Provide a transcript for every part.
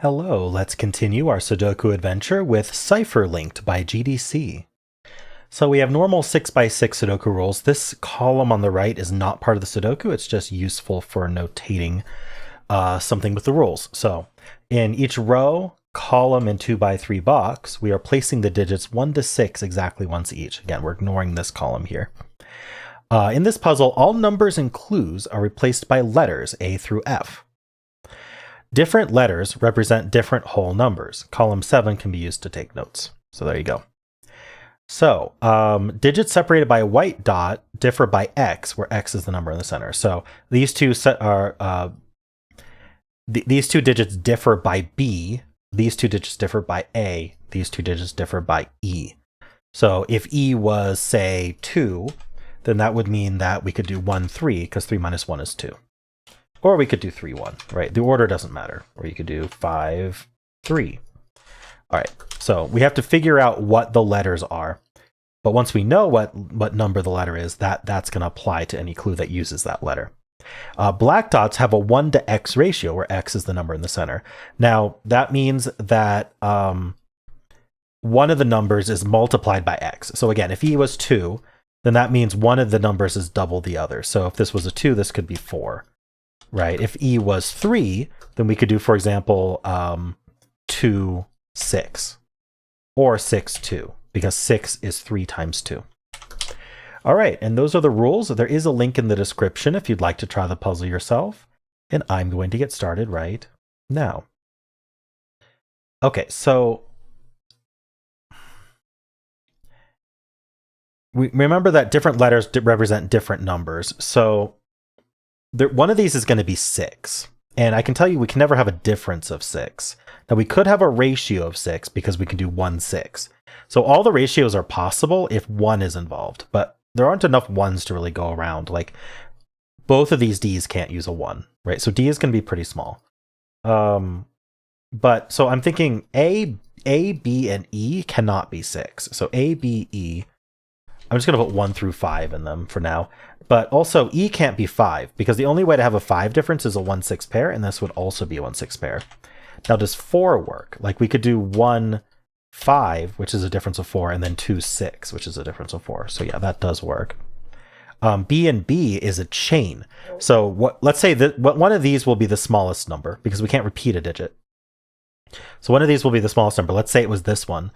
Hello, let's continue our Sudoku adventure with Cypherlinked by GDC. So we have normal 6x6 Sudoku rules. This column on the right is not part of the Sudoku, it's just useful for notating something with the rules. So in each row, column, and 2x3 box, we are placing the digits 1 to 6 exactly once each. Again, we're ignoring this column here. In this puzzle, all numbers and clues are replaced by letters A through F. Different letters represent different whole numbers. Column 7 can be used to take notes. So there you go. So digits separated by a white dot differ by X, where X is the number in the center. So these two these two digits differ by B. These two digits differ by A. These two digits differ by E. So if E was, say, 2, then that would mean that we could do 1, 3, because 3 minus 1 is 2. Or we could do 3, 1, right? The order doesn't matter. Or you could do 5, 3. All right, so we have to figure out what the letters are. But once we know what number the letter is, that's going to apply to any clue that uses that letter. Black dots have a 1 to X ratio, where X is the number in the center. Now, that means that one of the numbers is multiplied by X. So again, if E was 2, then that means one of the numbers is double the other. So if this was a 2, this could be 4. Right? If E was 3, then we could do, for example, 2, 6. Or 6, 2. Because 6 is 3 times 2. All right, and those are the rules. There is a link in the description if you'd like to try the puzzle yourself. And I'm going to get started right now. Okay, so we remember that different letters represent different numbers. So one of these is going to be 6. And I can tell you we can never have a difference of 6. Now we could have a ratio of 6 because we can do 1, 6. So all the ratios are possible if 1 is involved, but there aren't enough 1s to really go around. Like both of these D's can't use a 1, right? So D is going to be pretty small. But so I'm thinking A, B, and E cannot be 6. So A, B, E. I'm just going to put 1 through 5 in them for now. But also E can't be 5 because the only way to have a 5 difference is a 1, 6 pair, and this would also be a 1, 6 pair. Now does 4 work? Like we could do 1, 5, which is a difference of 4, and then 2, 6, which is a difference of 4. So yeah, that does work. B and B is a chain. So let's say that one of these will be the smallest number because we can't repeat a digit. So one of these will be the smallest number. Let's say it was this one.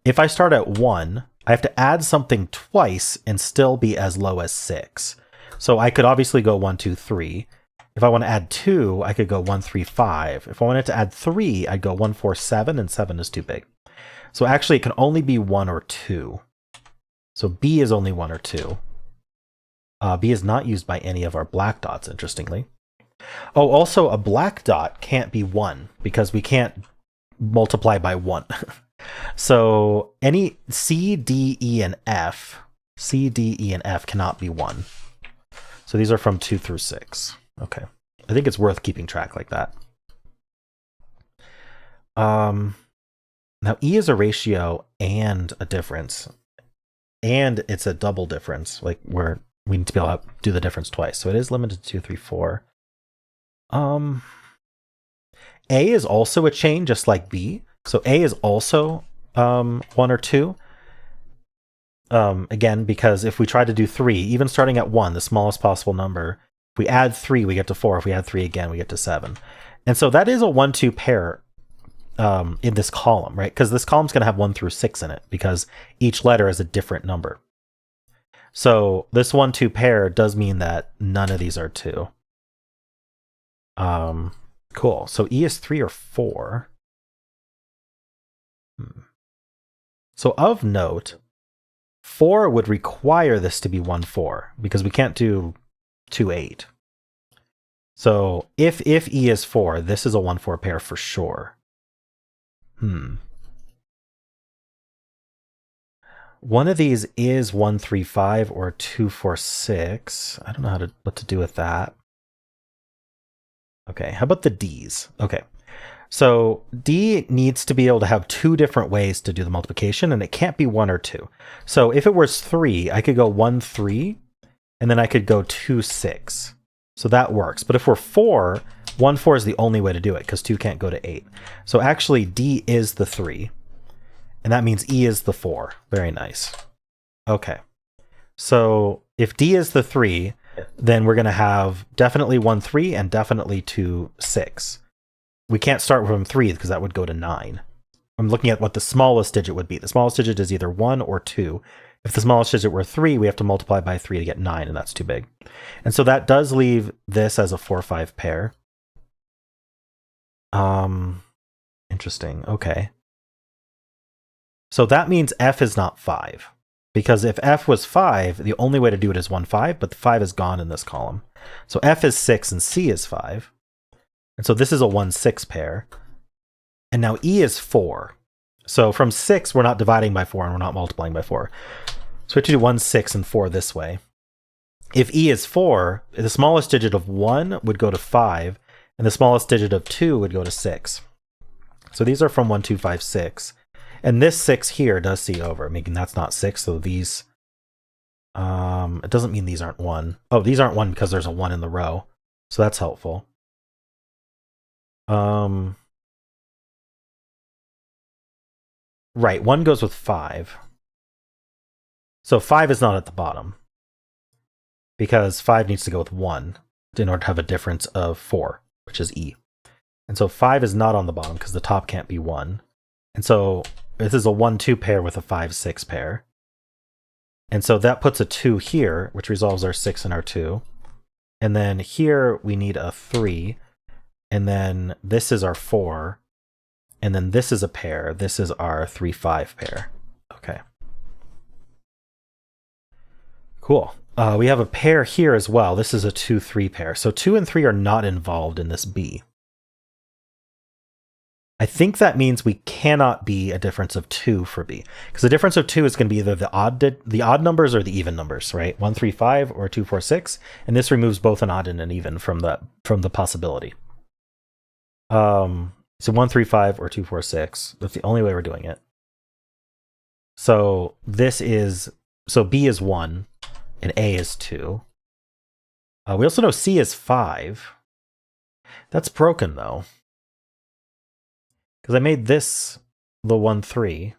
If I start at 1, I have to add something twice and still be as low as 6. So I could obviously go 1, 2, 3. If I want to add 2, I could go 1, 3, 5. If I wanted to add 3, I'd go 1, 4, 7, and 7 is too big. So actually it can only be 1 or 2. So B is only 1 or 2. B is not used by any of our black dots, interestingly. Oh, also a black dot can't be 1 because we can't multiply by 1. So any C, D, E, and F, C, D, E, and F cannot be 1. So these are from 2 through 6. Okay. I think it's worth keeping track like that. Now E is a ratio and a difference. And it's a double difference, like where we need to be able to do the difference twice. So it is limited to 2, 3, 4. A is also a chain, just like B. So A is also 1 or 2. Again, because if we try to do 3, even starting at 1, the smallest possible number, if we add 3, we get to 4. If we add 3 again, we get to 7. And so that is a 1, 2 pair in this column, right? Because this column's going to have 1 through 6 in it because each letter is a different number. So this 1, 2 pair does mean that none of these are 2. Cool. So E is 3 or 4. So of note, 4 would require this to be 1, 4 because we can't do 2, 8. So if E is 4, this is a 1, 4 pair for sure. One of these is 1, 3, 5 or 2, 4, 6. I don't know what to do with that. Okay, how about the D's? Okay. So D needs to be able to have 2 different ways to do the multiplication, and it can't be 1 or 2. So if it was 3, I could go 1, 3, and then I could go 2, 6. So that works. But if we're 4, 1, 4 is the only way to do it because 2 can't go to 8. So actually D is the 3. And that means E is the 4. Very nice. Okay. So if D is the 3, then we're going to have definitely 1, 3 and definitely 2, 6. We can't start from 3 because that would go to 9. I'm looking at what the smallest digit would be. The smallest digit is either 1 or 2. If the smallest digit were 3, we have to multiply by 3 to get 9, and that's too big. And so that does leave this as a 4, 5 pair. Interesting. Okay. So that means F is not 5. Because if F was 5, the only way to do it is 1, 5, but the 5 is gone in this column. So F is 6 and C is 5. And so this is a 1, 6 pair. And now E is 4. So from 6, we're not dividing by 4 and we're not multiplying by 4. So we have to do 1, 6, and 4 this way. If E is 4, the smallest digit of 1 would go to 5, and the smallest digit of 2 would go to 6. So these are from 1, 2, 5, 6. And this 6 here does C over, making that's not 6, so these... it doesn't mean these aren't 1. Oh, these aren't 1 because there's a 1 in the row. So that's helpful. Right, 1 goes with 5. So 5 is not at the bottom. Because 5 needs to go with 1 in order to have a difference of 4, which is E. And so 5 is not on the bottom because the top can't be 1. And so this is a 1, 2 pair with a 5, 6 pair. And so that puts a 2 here, which resolves our 6 and our 2. And then here we need a 3. And then this is our 4. And then this is a pair. This is our 3, 5 pair. Okay. Cool. We have a pair here as well. This is a 2, 3 pair. So 2 and 3 are not involved in this B. I think that means we cannot be a difference of 2 for B. Because the difference of 2 is going to be either the odd numbers or the even numbers, right? 1, 3, 5 or 2, 4, 6. And this removes both an odd and an even from the possibility. So 1, 3, 5 or 2, 4, 6. That's the only way we're doing it. So B is 1 and A is 2. We also know C is 5. That's broken though. Because I made this the 1, 3.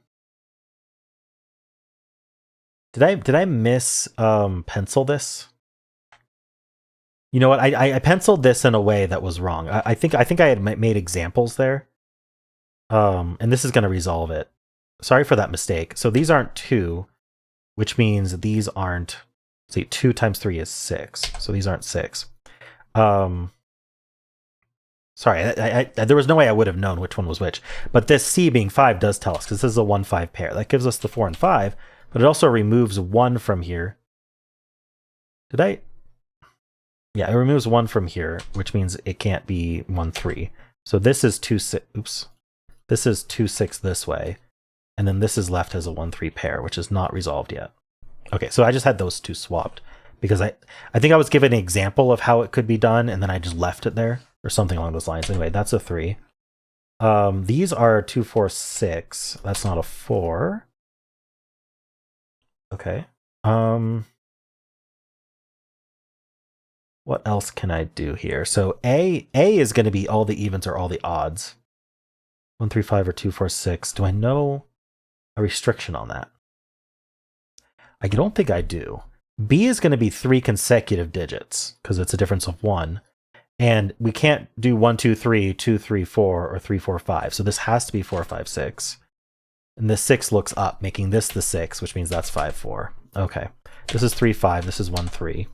Did I miss pencil this? You know what? I penciled this in a way that was wrong. I think I had made examples there. And this is going to resolve it. Sorry for that mistake. So these aren't 2, which means these aren't. See, 2 times 3 is 6. So these aren't 6. Sorry, there was no way I would have known which one was which. But this C being 5 does tell us, because this is a 1, 5 pair. That gives us the 4 and 5, but it also removes 1 from here. Yeah, it removes 1 from here, which means it can't be 1, 3. So this is 2, 6. Oops. This is 2, 6 this way. And then this is left as a 1, 3 pair, which is not resolved yet. Okay, so I just had those two swapped. Because I think I was given an example of how it could be done, and then I just left it there. Or something along those lines. Anyway, that's a 3. These are 2, 4, 6. That's not a 4. Okay. What else can I do here? So A is going to be all the evens or all the odds. 1, 3, 5 or 2, 4, 6. Do I know a restriction on that? I don't think I do. B is going to be 3 consecutive digits because it's a difference of 1. And we can't do 1, 2, 3, 2, 3, 4, or 3, 4, 5. So this has to be 4, 5, 6. And this 6 looks up, making this the 6, which means that's 5, 4. Okay. This is 3, 5. This is 1, 3.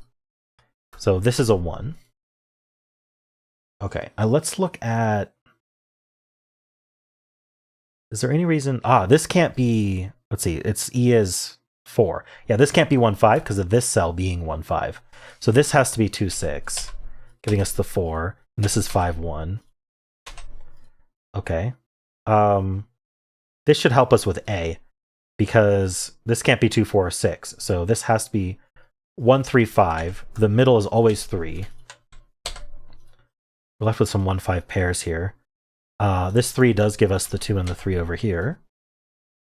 So this is a 1. Okay. Let's look at... Is there any reason... this can't be... Let's see. It's E is 4. Yeah, this can't be 1, 5 because of this cell being 1, 5. So this has to be 2, 6. Giving us the 4. And this is 5, 1. Okay. This should help us with A, because this can't be 2, 4, or 6. So this has to be 1, 3, 5. The middle is always 3. We're left with some 1, 5 pairs here. This 3 does give us the 2 and the 3 over here.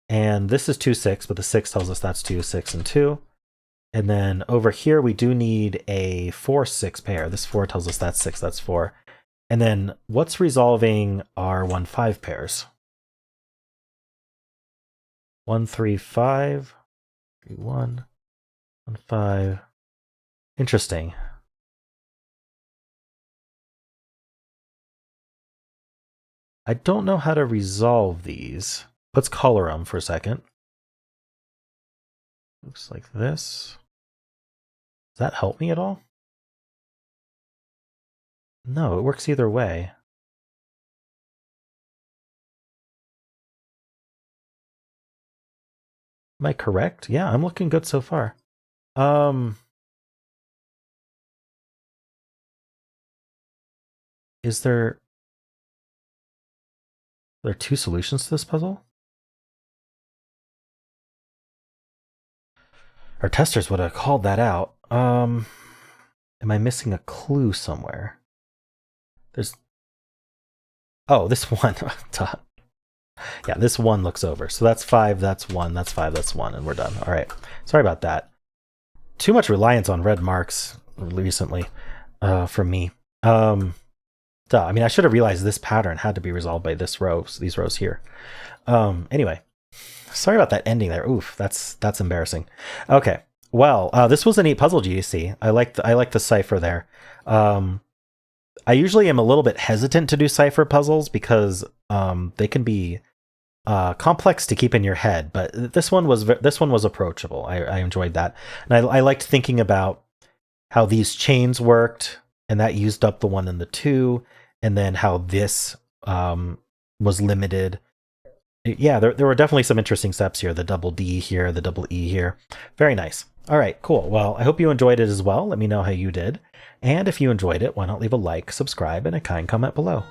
And this is 2, 6, but the 6 tells us that's 2, 6, and 2. And then over here, we do need a 4, 6 pair. This 4 tells us that's 6, that's 4. And then what's resolving our 1-5 pairs? 1, 3, 5, 3, 1, 1, 5. Interesting. I don't know how to resolve these. Let's color them for a second. Looks like this. Does that help me at all? No, it works either way. Am I correct? Yeah, I'm looking good so far. Is there two solutions to this puzzle? Our testers would have called that out. Am I missing a clue somewhere? Oh, this one. Yeah, this one looks over. So that's 5, that's 1, that's 5, that's 1, and we're done. All right. Sorry about that. Too much reliance on red marks recently from me. I mean, I should have realized this pattern had to be resolved by these rows here. Anyway, sorry about that ending there. Oof, that's embarrassing. Okay, well, this was a neat puzzle, GDC. I like the cipher there. I usually am a little bit hesitant to do cipher puzzles because they can be complex to keep in your head, but this one was approachable. I enjoyed that, and I liked thinking about how these chains worked, and that used up the 1 and the 2, and then how this was limited. Yeah, there were definitely some interesting steps here. The double D here, the double E here. Very nice. All right, cool. Well, I hope you enjoyed it as well. Let me know how you did. And if you enjoyed it, why not leave a like, subscribe, and a kind comment below.